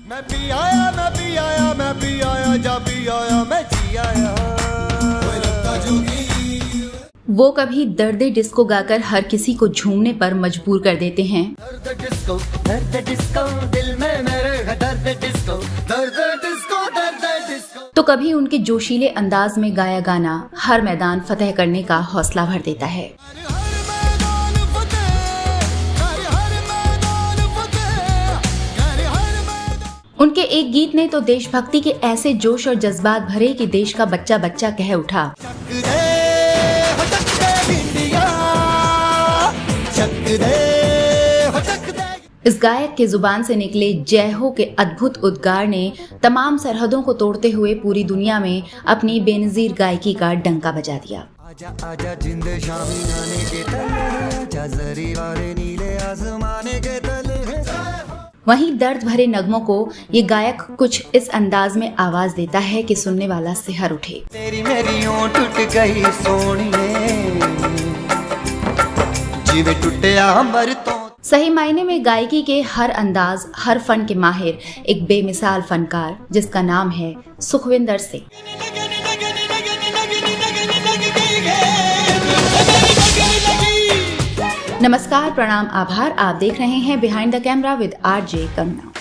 मैं भी आया, मैं भी आया, मैं भी आया, जा भी आया, मैं जी आया। वो कभी दर्द डिस्को गाकर हर किसी को झूमने पर मजबूर कर देते हैं। दर्द डिस्को, दिल में मेरे है दर्द डिस्को, दर्द डिस्को, दर्द डिस्को। तो कभी उनके जोशीले अंदाज में गाया गाना हर मैदान फतेह करने का हौसला भर देता है। उनके एक गीत ने तो देशभक्ति के ऐसे जोश और जज्बात भरे कि देश का बच्चा बच्चा कह उठा। इस गायक के जुबान से निकले जय हो के अद्भुत उद्गार ने तमाम सरहदों को तोड़ते हुए पूरी दुनिया में अपनी बेनजीर गायकी का डंका बजा दिया। आजा आजा जिंद शामी गाने के तले, आजा जरी वाले नीले आसमाने के तले। वहीं दर्द भरे नगमों को ये गायक कुछ इस अंदाज में आवाज देता है कि सुनने वाला सिहर उठे। तेरी मेरी ओं टूट गई सोनिए, जीवे टूटिया अंबर तो। सही मायने में गायकी के हर अंदाज, हर फन के माहिर, एक बेमिसाल फनकार जिसका नाम है सुखविंदर सिंह। नमस्कार, प्रणाम, आभार। आप देख रहे हैं behind the camera with RJ Kangana.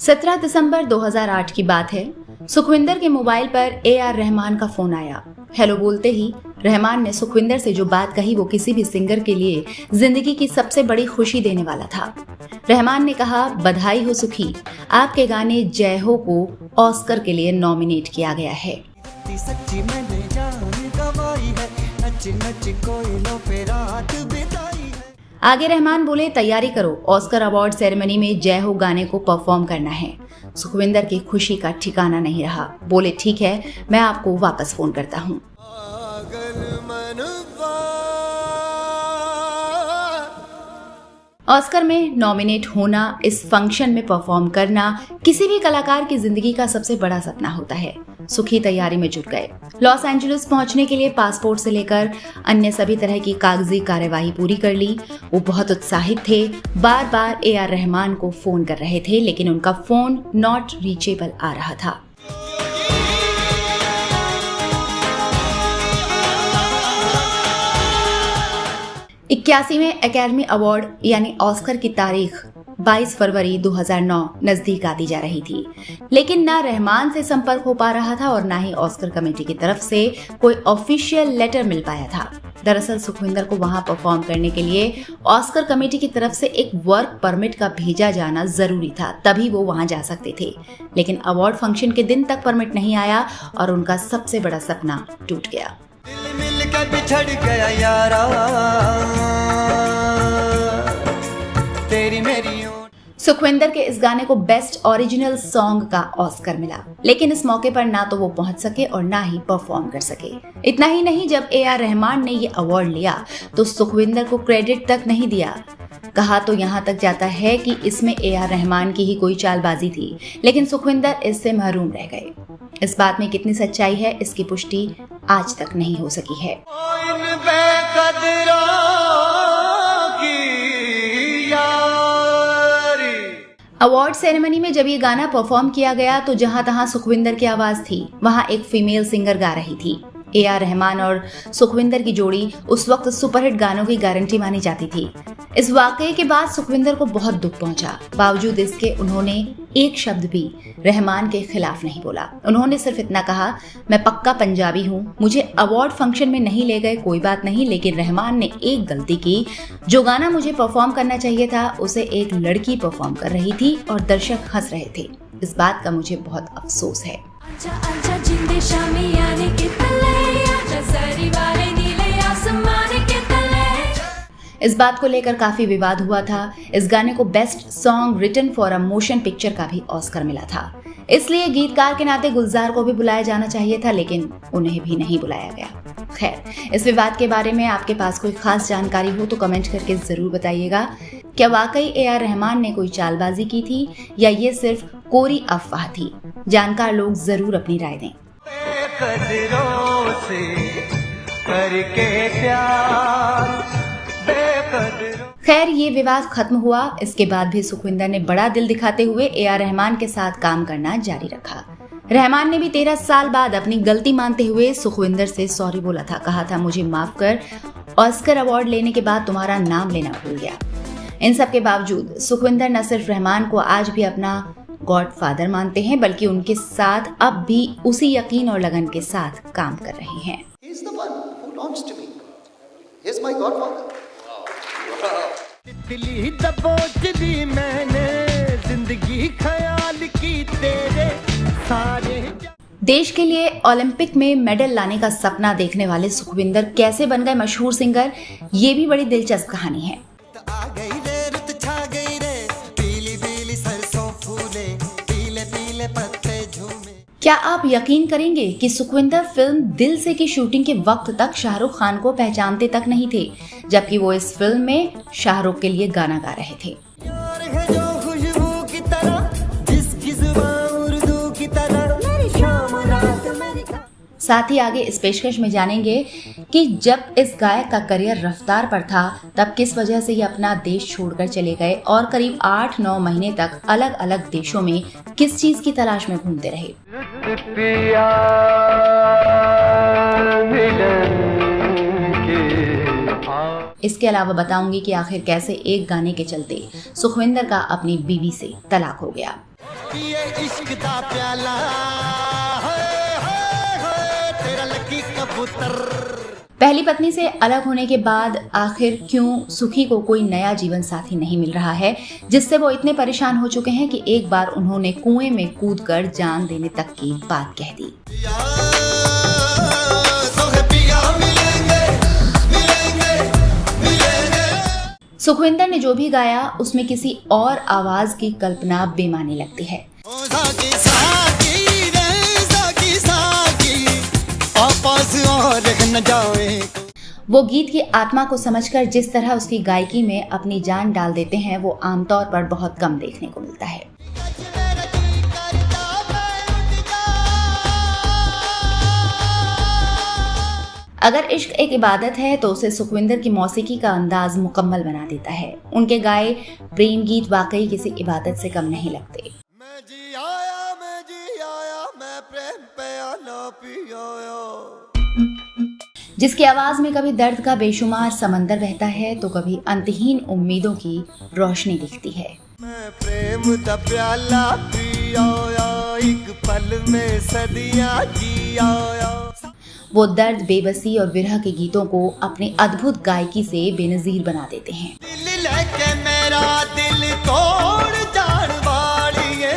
17 दिसंबर 2008 की बात है। सुखविंदर के मोबाइल पर AR रहमान का फोन आया। हेलो बोलते ही रहमान ने सुखविंदर से जो बात कही वो किसी भी सिंगर के लिए जिंदगी की सबसे बड़ी खुशी देने वाला था। रहमान ने कहा, बधाई हो सुखी, आपके गाने जय हो को ऑस्कर के लिए नॉमिनेट किया गया है। आगे रहमान बोले, तैयारी करो, ऑस्कर अवार्ड सेरेमनी में जय हो गाने को परफॉर्म करना है। सुखविंदर की खुशी का ठिकाना नहीं रहा। बोले, ठीक है, मैं आपको वापस फोन करता हूँ। ऑस्कर में नॉमिनेट होना, इस फंक्शन में परफॉर्म करना किसी भी कलाकार की जिंदगी का सबसे बड़ा सपना होता है। सुखी तैयारी में जुट गए। लॉस एंजलिस पहुंचने के लिए पासपोर्ट से लेकर अन्य सभी तरह की कागजी कार्यवाही पूरी कर ली। वो बहुत उत्साहित थे, बार बार AR रहमान को फोन कर रहे थे, लेकिन उनका फोन नॉट रीचेबल आ रहा था। इक्यासीवें एकेडमी अवार्ड यानी ऑस्कर की तारीख 22 फरवरी 2009 नजदीक आती जा रही थी, लेकिन ना रहमान से संपर्क हो पा रहा था और ना ही ऑस्कर कमेटी की तरफ से कोई ऑफिशियल लेटर मिल पाया था। दरअसल सुखविंदर को वहां परफॉर्म करने के लिए ऑस्कर कमेटी की तरफ से एक वर्क परमिट का भेजा जाना जरूरी था, तभी वो वहां जा सकते थे। लेकिन अवार्ड फंक्शन के दिन तक परमिट नहीं आया और उनका सबसे बड़ा सपना टूट गया। दिल मिल के बिछड़ गया यारा, तेरी मेरी। सुखविंदर के इस गाने को बेस्ट ओरिजिनल सॉन्ग का ऑस्कर मिला, लेकिन इस मौके पर ना तो वो पहुंच सके और ना ही परफॉर्म कर सके। इतना ही नहीं, जब AR रहमान ने ये अवार्ड लिया तो सुखविंदर को क्रेडिट तक नहीं दिया। कहा तो यहाँ तक जाता है कि इसमें AR रहमान की ही कोई चालबाजी थी, लेकिन सुखविंदर इससे महरूम रह गए। इस बात में कितनी सच्चाई है, इसकी पुष्टि आज तक नहीं हो सकी है। अवार्ड सेरेमनी में जब ये गाना परफॉर्म किया गया तो जहां तहां सुखविंदर की आवाज थी, वहां एक फीमेल सिंगर गा रही थी। AR रहमान और सुखविंदर की जोड़ी उस वक्त सुपरहिट गानों की गारंटी मानी जाती थी। इस वाकये के बाद सुखविंदर को बहुत दुख पहुंचा। बावजूद इसके उन्होंने एक शब्द भी रहमान के खिलाफ नहीं बोला। उन्होंने सिर्फ इतना कहा, मैं पक्का पंजाबी हूँ, मुझे अवार्ड फंक्शन में नहीं ले गए कोई बात नहीं, लेकिन रहमान ने एक गलती की। जो गाना मुझे परफॉर्म करना चाहिए था उसे एक लड़की परफॉर्म कर रही थी और दर्शक हंस रहे थे। इस बात का मुझे बहुत अफसोस है। आजा आजा जिंदे शामी आने के तले, आजा सरी वाले नीले आसमाने के तले। इस बात को लेकर काफी विवाद हुआ था। इस गाने को best song written for a motion picture का भी ऑस्कर मिला था, इसलिए गीतकार के नाते गुलजार को भी बुलाया जाना चाहिए था, लेकिन उन्हें भी नहीं बुलाया गया। खैर, इस विवाद के बारे में आपके पास कोई खास जानकारी हो तो कमेंट करके जरूर बताइएगा। क्या वाकई AR रहमान ने कोई चालबाजी की थी या ये सिर्फ कोरी अफवाह थी? जानकार लोग जरूर अपनी राय दें। करके प्यार खैर ये विवाद खत्म हुआ। इसके बाद भी सुखविंदर ने बड़ा दिल दिखाते हुए AR रहमान के साथ काम करना जारी रखा। रहमान ने भी 13 साल बाद अपनी गलती मानते हुए सुखविंदर से सॉरी बोला था। कहा था, मुझे माफ कर, ऑस्कर अवार्ड लेने के बाद तुम्हारा नाम लेना भूल गया। इन सब के बावजूद सुखविंदर न सिर्फ रहमान को आज भी अपना गॉडफादर मानते हैं, बल्कि उनके साथ अब भी उसी यकीन और लगन के साथ काम कर रहे हैं। He's the one who launched me. He's my godfather. तितली दबोच ली मैंने जिंदगी ख्याल की तेरे सारे। देश के लिए ओलंपिक में मेडल लाने का सपना देखने वाले सुखविंदर कैसे बन गए मशहूर सिंगर, ये भी बड़ी दिलचस्प कहानी है। आ गई रे रुत छा गई रे, पीली पीली सरसों फूले, पीले पीले पत्ते झूमे। क्या आप यकीन करेंगे कि सुखविंदर फिल्म दिल से की शूटिंग के वक्त तक शाहरुख खान को पहचानते तक नहीं थे, जबकि वो इस फिल्म में शाहरुख के लिए गाना गा रहे थे। यार है जो खुशबू की तरह, जिसकी जुबान उर्दू की तरह, मेरी शाम रात मेरी। साथ ही आगे इस पेशकश में जानेंगे कि जब इस गायक का करियर रफ्तार पर था, तब किस वजह से ये अपना देश छोड़कर चले गए और करीब 8-9 महीने तक अलग अलग देशों में किस चीज की तलाश में घूमते रहे। इसके अलावा बताऊंगी कि आखिर कैसे एक गाने के चलते सुखविंदर का अपनी बीवी से तलाक हो गया। ये इश्क दा प्याला, तेरा लकी कबूतर। पहली पत्नी से अलग होने के बाद आखिर क्यों सुखी को कोई नया जीवन साथी नहीं मिल रहा है, जिससे वो इतने परेशान हो चुके हैं कि एक बार उन्होंने कुएं में कूदकर जान देने तक की बात कह दी। सुखविंदर ने जो भी गाया उसमें किसी और आवाज की कल्पना बेमानी लगती है। वो गीत की आत्मा को समझकर जिस तरह उसकी गायकी में अपनी जान डाल देते हैं, वो आमतौर पर बहुत कम देखने को मिलता है। अगर इश्क एक इबादत है तो उसे सुखविंदर की मौसीकी का अंदाज मुकम्मल बना देता है। उनके गाए प्रेम गीत वाकई किसी इबादत से कम नहीं लगते। मैं जी आया, मैं प्रेम पे आना पी आया। जिसकी आवाज में कभी दर्द का बेशुमार समंदर बहता है तो कभी अंतहीन उम्मीदों की रोशनी दिखती है। मैं प्रेम दा प्याला पी आया, एक पल में सदियां जी आया। वो दर्द, बेबसी और विरह के गीतों को अपनी अद्भुत गायकी से बेनजीर बना देते हैं। दिल लेके मेरा दिल तोड़ जान वालिए,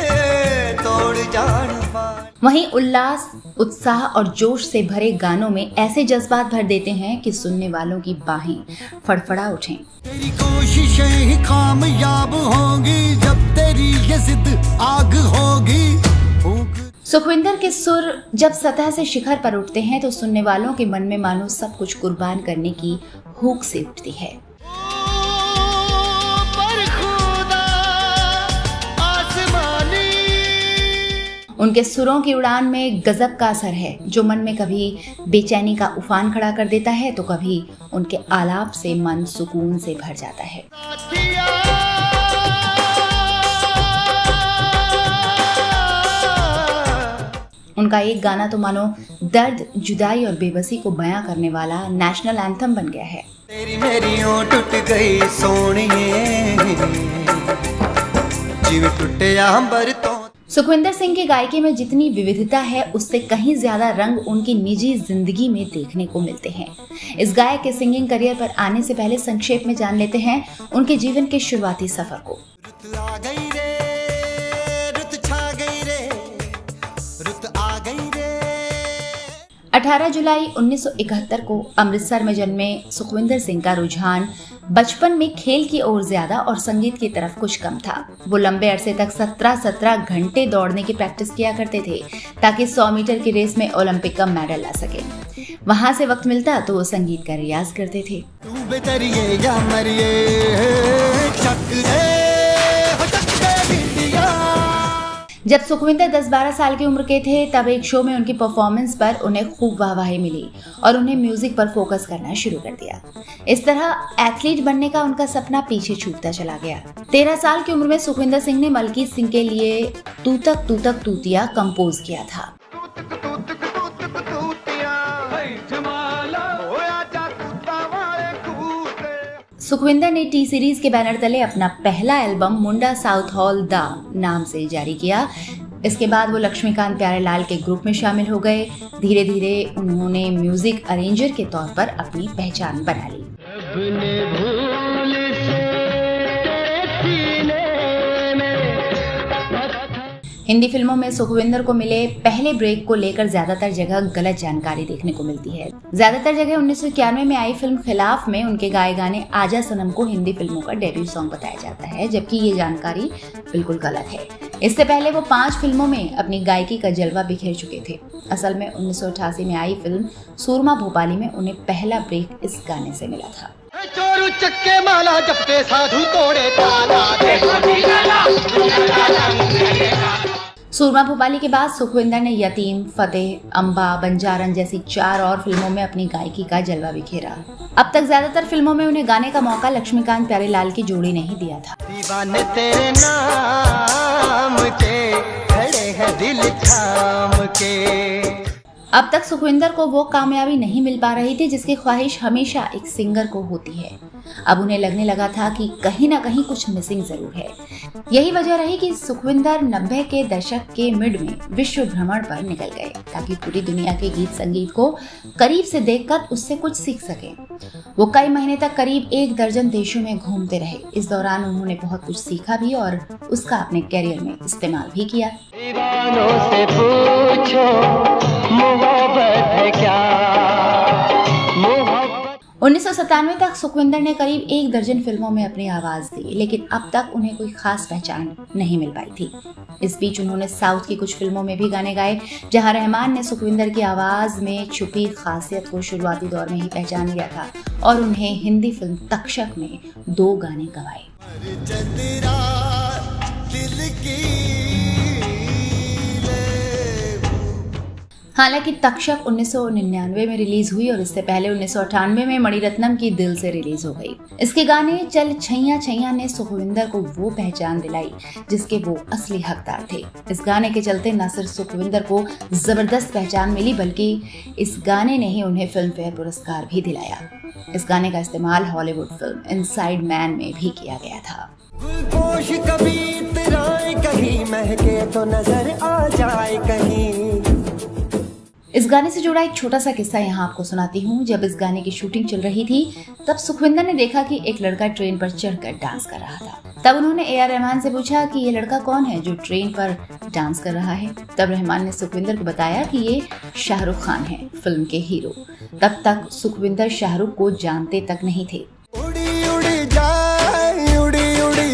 तोड़ जान वाली। वहीं उल्लास, उत्साह और जोश से भरे गानों में ऐसे जज्बात भर देते हैं कि सुनने वालों की बाहें फड़फड़ा उठें। तेरी कोशिशें ही कामयाब होंगी, जब तेरी ये जिद आग होगी। सुखविंदर के सुर जब सतह से शिखर पर उठते हैं तो सुनने वालों के मन में मानो सब कुछ कुर्बान करने की हुक से उठती है। उनके सुरों की उड़ान में गजब का असर है, जो मन में कभी बेचैनी का उफान खड़ा कर देता है तो कभी उनके आलाप से मन सुकून से भर जाता है। उनका एक गाना तो मानो दर्द, जुदाई और बेबसी को बयां करने वाला नेशनल एंथम बन गया है। तेरी मेरी ओं टूट गई सोनिए, जीव टूटे अंबर तो। सुखविंदर सिंह की गायकी में जितनी विविधता है, उससे कहीं ज्यादा रंग उनकी निजी जिंदगी में देखने को मिलते हैं। इस गायक के सिंगिंग करियर पर आने से पहले संक्षेप में जान लेते हैं उनके जीवन के शुरुआती सफर को। रुत आ गई रे, रुत छा गई रे, रुत आ गई रे। 18 जुलाई 1971 को अमृतसर में जन्मे सुखविंदर सिंह का रुझान बचपन में खेल की ओर ज्यादा और संगीत की तरफ कुछ कम था। वो लंबे अरसे तक 17-17 घंटे दौड़ने की प्रैक्टिस किया करते थे ताकि 100 मीटर की रेस में ओलंपिक का मेडल ला सके। वहां से वक्त मिलता तो वो संगीत का रियाज करते थे। तू बेतरिए या मरिए, जब सुखविंदर 10-12 साल की उम्र के थे तब एक शो में उनकी परफॉर्मेंस पर उन्हें खूब वाहवाही मिली और उन्हें म्यूजिक पर फोकस करना शुरू कर दिया। इस तरह एथलीट बनने का उनका सपना पीछे छूटता चला गया। 13 साल की उम्र में सुखविंदर सिंह ने मलकीत सिंह के लिए तू तक तूतिया कंपोज किया था। सुखविंदर ने टी सीरीज के बैनर तले अपना पहला एल्बम मुंडा साउथ हॉल दा नाम से जारी किया। इसके बाद वो लक्ष्मीकांत प्यारेलाल के ग्रुप में शामिल हो गए। धीरे धीरे उन्होंने म्यूजिक अरेंजर के तौर पर अपनी पहचान बना ली। हिंदी फिल्मों में सुखविंदर को मिले पहले ब्रेक को लेकर ज्यादातर जगह गलत जानकारी देखने को मिलती है। ज्यादातर जगह 1991 में आई फिल्म खिलाफ में उनके गाए गाने आजा सनम को हिंदी फिल्मों का डेब्यू सॉन्ग बताया जाता है, जबकि ये जानकारी बिल्कुल गलत है। इससे पहले वो 5 फिल्मों में अपनी गायकी का जलवा बिखेर चुके थे। असल में 1988 में आई फिल्म सूरमा भोपाली में उन्हें पहला ब्रेक इस गाने से मिला था। चोरू चक्के माला जपते साधु तोड़े ताला। सूरमा भोपाली के बाद सुखविंदर ने यतीम, फतेह, अम्बा, बंजारन जैसी 4 और फिल्मों में अपनी गायकी का जलवा बिखेरा। अब तक ज्यादातर फिल्मों में उन्हें गाने का मौका लक्ष्मीकांत प्यारेलाल की जोड़ी ने ही दिया था। दीवाने तेरे नाम के खड़े हैं दिल थाम के। अब तक सुखविंदर को वो कामयाबी नहीं मिल पा रही थी जिसकी ख्वाहिश हमेशा एक सिंगर को होती है। अब उन्हें लगने लगा था कि कहीं ना कहीं कुछ मिसिंग जरूर है। यही वजह रही कि सुखविंदर 90 के दशक के मिड में विश्व भ्रमण पर निकल गए ताकि पूरी दुनिया के गीत संगीत को करीब से देखकर उससे कुछ सीख सके। वो कई महीने तक करीब 1 दर्जन देशों में घूमते रहे। इस दौरान उन्होंने बहुत कुछ सीखा भी और उसका अपने कैरियर में इस्तेमाल भी किया। दीवानों से पूछो मोहब्बत है क्या। 1997 तक सुखविंदर ने करीब 1 दर्जन फिल्मों में अपनी आवाज दी, लेकिन अब तक उन्हें कोई खास पहचान नहीं मिल पाई थी। इस बीच उन्होंने साउथ की कुछ फिल्मों में भी गाने गाए, जहां रहमान ने सुखविंदर की आवाज में छुपी खासियत को शुरुआती दौर में ही पहचान लिया था और उन्हें हिंदी फिल्म तक्षक में 2 गाने गवाए। हालांकि तक्षक 1999 में रिलीज हुई और इससे पहले 1998 में मणिरत्नम की दिल से रिलीज हो गई। इसके गाने चल छैया छैया ने सुखविंदर को वो पहचान दिलाई जिसके वो असली हकदार थे। इस गाने के चलते न सिर्फ सुखविंदर को जबरदस्त पहचान मिली बल्कि इस गाने ने ही उन्हें फिल्म फेयर पुरस्कार भी दिलाया। इस गाने का इस्तेमाल हॉलीवुड फिल्म इनसाइड मैन में भी किया गया था। गुलपोश कभी इतराए कहीं महके तो नजर आ जाए कहीं। इस गाने से जुड़ा एक छोटा सा किस्सा यहाँ आपको सुनाती हूँ। जब इस गाने की शूटिंग चल रही थी तब सुखविंदर ने देखा कि एक लड़का ट्रेन पर चढ़कर डांस कर रहा था। तब उन्होंने ए आर रहमान से पूछा कि ये लड़का कौन है जो ट्रेन पर डांस कर रहा है। तब रहमान ने सुखविंदर को बताया कि ये शाहरुख खान है, फिल्म के हीरो। तब तक सुखविंदर शाहरुख को जानते तक नहीं थे। उड़ी उड़ी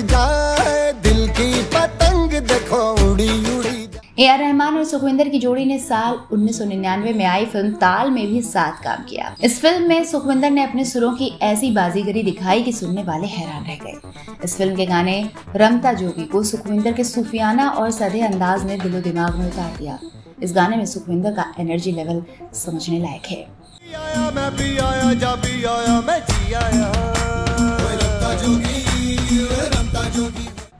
जाए दिल की पतंग देखो उड़ी उड़ी। ए आर रहमान और सुखविंदर की जोड़ी ने साल 1999 में आई फिल्म ताल में भी साथ काम किया। इस फिल्म में सुखविंदर ने अपने सुरों की ऐसी बाजीगरी दिखाई कि सुनने वाले हैरान रह गए। इस फिल्म के गाने रमता जोगी को सुखविंदर के सूफियाना और सधे अंदाज ने दिलो दिमाग में उतार दिया। इस गाने में सुखविंदर का एनर्जी लेवल समझने लायक है। मैं भी आया जा भी आया मैं जी आया।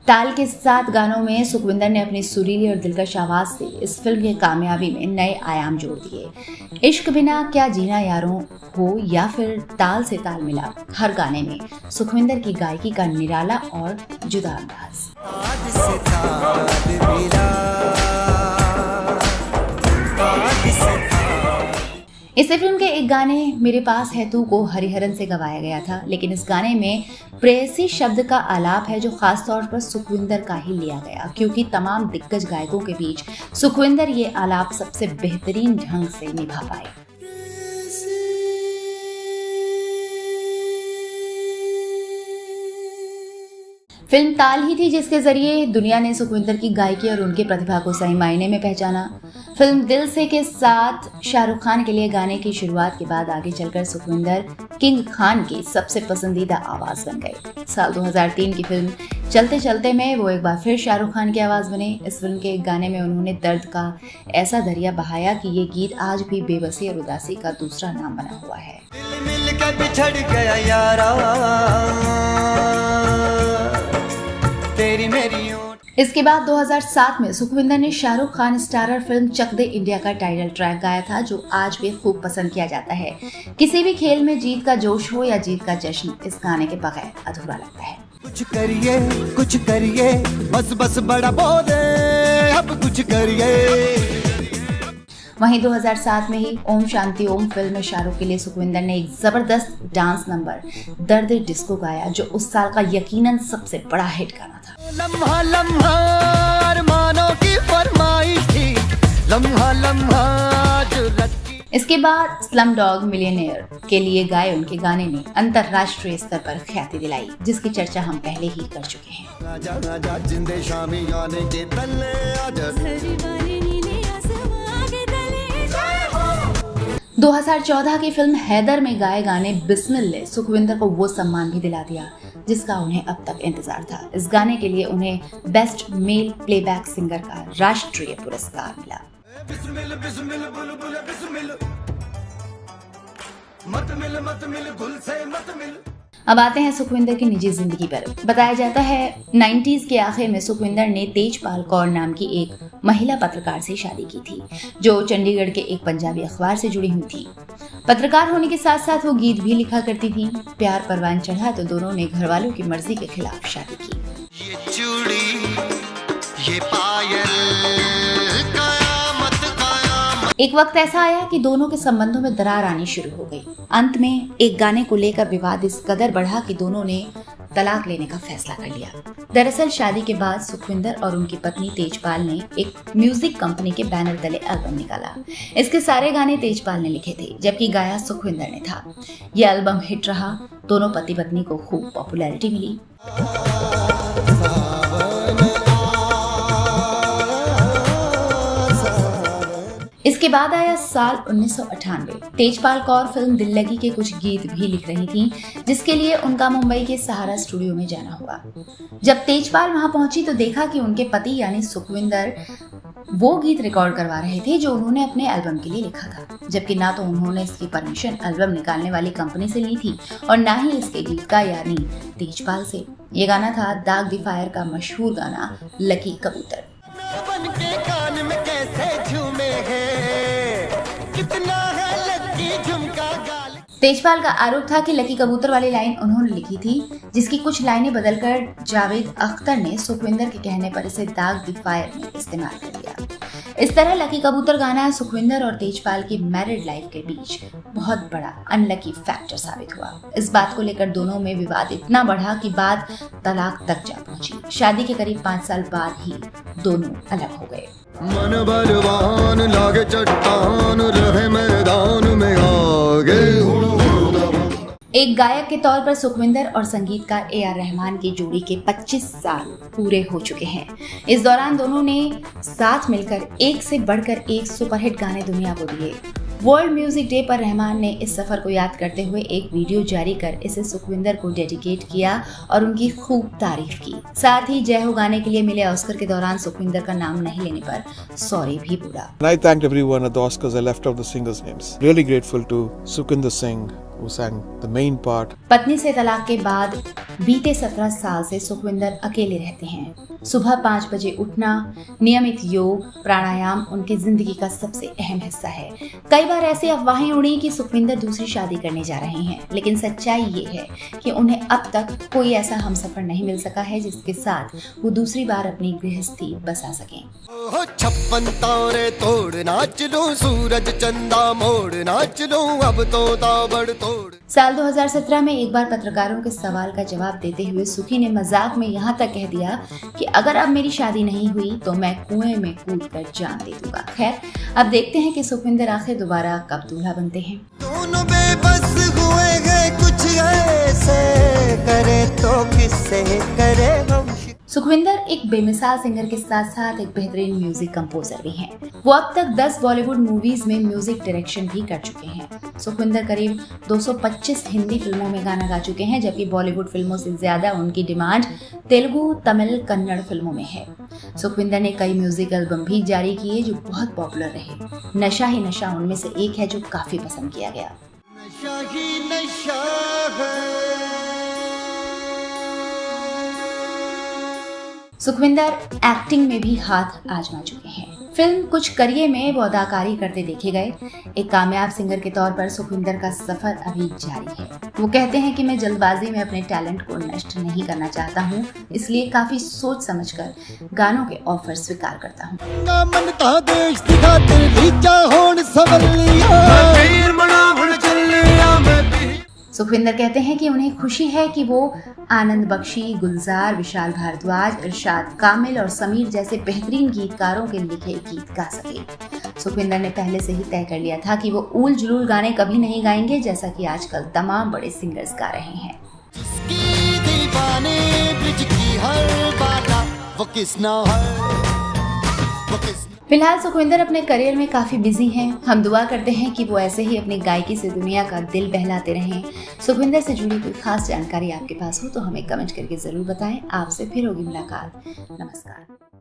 ताल के साथ गानों में सुखविंदर ने अपनी सुरीली और दिलकश आवाज से इस फिल्म की कामयाबी में नए आयाम जोड़ दिए। इश्क बिना क्या जीना यारों हो या फिर ताल से ताल मिला, हर गाने में सुखविंदर की गायकी का निराला और जुदा अंदाज। इसी फिल्म के एक गाने मेरे पास है तू को हरिहरन से गवाया गया था, लेकिन इस गाने में प्रेयसी शब्द का आलाप है जो खास तौर पर सुखविंदर का ही लिया गया, क्योंकि तमाम दिग्गज गायकों के बीच सुखविंदर ये आलाप सबसे बेहतरीन ढंग से निभा पाए। फिल्म ताल ही थी जिसके जरिए दुनिया ने सुखविंदर की गायकी और उनकी प्रतिभा को सही मायने में पहचाना। फिल्म दिल से के साथ शाहरुख खान के लिए गाने की शुरुआत के बाद आगे चलकर सुखविंदर किंग खान की सबसे पसंदीदा आवाज बन गए। साल 2003 की फिल्म चलते चलते में वो एक बार फिर शाहरुख खान की आवाज बने। इस फिल्म के एक गाने में उन्होंने दर्द का ऐसा दरिया बहाया कि ये गीत आज भी बेबसी और उदासी का दूसरा नाम बना हुआ है। दिल मिल के बिछड़ गया यारा, तेरी मेरी इसके बाद 2007 में सुखविंदर ने शाहरुख खान स्टारर फिल्म चक दे इंडिया का टाइटल ट्रैक गाया था, जो आज भी खूब पसंद किया जाता है। किसी भी खेल में जीत का जोश हो या जीत का जश्न, इस गाने के बगैर अधूरा लगता है। कुछ करिए बस बस बड़ा बोले, अब कुछ करिए। वहीं 2007 में ही ओम शांति ओम फिल्म में शाहरुख के लिए सुखविंदर ने एक जबरदस्त डांस नंबर दर्द डिस्को गाया, जो उस साल का यकीनन सबसे बड़ा हिट गाना था। लम्हा लम्हा अरमानों की फरमाइश थी, लम्हा लम्हा जुर्रत की। इसके बाद स्लम डॉग मिलियनेयर के लिए गाए उनके गाने ने अंतर्राष्ट्रीय स्तर पर ख्याति दिलाई, जिसकी चर्चा हम पहले ही कर चुके हैं। आजा आजा जिंदे शामी आने के तले आजा। 2014 की फिल्म हैदर में गाए गाने बिस्मिल ने सुखविंदर को वो सम्मान भी दिला दिया जिसका उन्हें अब तक इंतजार था। इस गाने के लिए उन्हें बेस्ट मेल प्लेबैक सिंगर का राष्ट्रीय पुरस्कार मिला। बिस्मिल बिस्मिल बुलबुल बिस्मिल, मत मिल गुल से मत मिल। अब आते हैं सुखविंदर की निजी जिंदगी पर। बताया जाता है 90s के आखिर में सुखविंदर ने तेजपाल कौर नाम की एक महिला पत्रकार से शादी की थी, जो चंडीगढ़ के एक पंजाबी अखबार से जुड़ी हुई थी। पत्रकार होने के साथ साथ वो गीत भी लिखा करती थी। प्यार परवान चढ़ा तो दोनों ने घर वालों की मर्जी के खिलाफ शादी की। ये चूड़ी, ये पायल, एक वक्त ऐसा आया कि दोनों के संबंधों में दरार आनी शुरू हो गई। अंत में एक गाने को लेकर विवाद इस कदर बढ़ा कि दोनों ने तलाक लेने का फैसला कर लिया। दरअसल शादी के बाद सुखविंदर और उनकी पत्नी तेजपाल ने एक म्यूजिक कंपनी के बैनर तले एल्बम निकाला। इसके सारे गाने तेजपाल ने लिखे थे, जबकि गाया सुखविंदर ने था। यह एल्बम हिट रहा। दोनों पति पत्नी को खूब पॉपुलैरिटी मिली। इसके बाद आया साल 1998। तेजपाल कौर फिल्म दिल लगी के कुछ गीत भी लिख रही थी, जिसके लिए उनका मुंबई के सहारा स्टूडियो में जाना हुआ। जब तेजपाल वहां पहुंची तो देखा कि उनके पति यानी सुखविंदर वो गीत रिकॉर्ड करवा रहे थे जो उन्होंने अपने एल्बम के लिए लिखा था, जबकि ना तो उन्होंने इसकी परमिशन एल्बम निकालने वाली कंपनी से ली थी और ना ही इसके गीतकार यानी तेजपाल से। ये गाना था दाग दी फायर का मशहूर गाना लकी कबूतर। बन के कान में कैसे झूमे हैं, कितना है लकी झुमका गाल। तेजपाल का आरोप था कि लकी कबूतर वाली लाइन उन्होंने लिखी थी, जिसकी कुछ लाइनें बदलकर जावेद अख्तर ने सुखविंदर के कहने पर इसे दाग दी फायर में इस्तेमाल कर दिया। इस तरह लकी कबूतर गाना सुखविंदर और तेजपाल की मैरिड लाइफ के बीच बहुत बड़ा अनलकी फैक्टर साबित हुआ। इस बात को लेकर दोनों में विवाद इतना बढ़ा कि बात तलाक तक जा पहुंची। शादी के करीब 5 साल बाद ही दोनों अलग हो गए। मन बलवान लागे चट्टान, रहे मैदान में आगे। एक गायक के तौर पर सुखविंदर और संगीतकार AR रहमान की जोड़ी के 25 साल पूरे हो चुके हैं। इस दौरान दोनों ने साथ मिलकर एक से बढ़कर एक सुपरहिट गाने दुनिया को दिए। वर्ल्ड म्यूजिक डे पर रहमान ने इस सफर को याद करते हुए एक वीडियो जारी कर इसे सुखविंदर को डेडिकेट किया और उनकी खूब तारीफ की। साथ ही जय हो गाने के लिए मिले ऑस्कर के दौरान सुखविंदर का नाम नहीं लेने पर सॉरी भी बोला। I thanked everyone at the Oscars. I left out the singers' names. Really grateful to Sukhinder Singh, who sang the main part. पत्नी से तलाक के बाद बीते 17 साल से सुखविंदर अकेले रहते हैं। सुबह 5 बजे उठना, नियमित योग, प्राणायाम उनकी जिंदगी का सबसे अहम हिस्सा है। कई बार ऐसी अफवाहें उड़ी कि सुखविंदर दूसरी शादी करने जा रहे हैं, लेकिन सच्चाई ये है कि उन्हें अब तक कोई ऐसा हमसफर नहीं मिल सका है जिसके साथ वो दूसरी बार अपनी गृहस्थी बसा सकें। 56 तारे तोड़ नाच लूं, सूरज चंदा मोड़ नाच लूं, अब तो ताबड़ तोड़। साल 2017 में एक बार पत्रकारों के सवाल का जवाब देते हुए सुखी ने मजाक में यहाँ तक कह दिया कि अगर अब मेरी शादी नहीं हुई तो मैं कुएं में कूदकर जान दे दूंगा। खैर, अब देखते हैं कि सुखविंदर आखिर दोबारा कब दूल्हा बनते हैं। दोनों बेबस हुए हैं, कुछ ऐसे करे तो किससे करे हम। सुखविंदर एक बेमिसाल सिंगर के साथ साथ एक बेहतरीन म्यूजिक कंपोजर भी हैं। वो अब तक 10 बॉलीवुड मूवीज में म्यूजिक डायरेक्शन भी कर चुके हैं। सुखविंदर करीब 225 हिंदी फिल्मों में गाना गा चुके हैं, जबकि बॉलीवुड फिल्मों से ज्यादा उनकी डिमांड तेलुगु, तमिल, कन्नड़ फिल्मों में है। सुखविंदर ने कई म्यूजिक एल्बम भी जारी किए जो बहुत पॉपुलर रहे। नशा ही नशा उनमें से एक है जो काफी पसंद किया गया। नशा ही नशा है। सुखविंदर एक्टिंग में भी हाथ आजमा चुके हैं। फिल्म कुछ करिए में वो अदाकारी करते देखे गए। एक कामयाब सिंगर के तौर पर सुखविंदर का सफर अभी जारी है। वो कहते हैं कि मैं जल्दबाजी में अपने टैलेंट को नष्ट नहीं करना चाहता हूँ, इसलिए काफी सोच समझकर गानों के ऑफर स्वीकार करता हूँ। सुखविंदर कहते हैं कि उन्हें खुशी है कि वो आनंद बख्शी, गुलजार, विशाल भारद्वाज, इरशाद कामिल और समीर जैसे बेहतरीन गीतकारों के लिखे गीत गा सके। सुखविंदर ने पहले से ही तय कर लिया था कि वो ऊल जुलूल गाने कभी नहीं गाएंगे, जैसा कि आजकल तमाम बड़े सिंगर्स गा रहे हैं। फिलहाल सुखविंदर अपने करियर में काफी बिजी हैं। हम दुआ करते हैं कि वो ऐसे ही अपनी गायकी से दुनिया का दिल बहलाते रहें। सुखविंदर से जुड़ी कोई खास जानकारी आपके पास हो तो हमें कमेंट करके जरूर बताएं। आपसे फिर होगी मुलाकात। नमस्कार।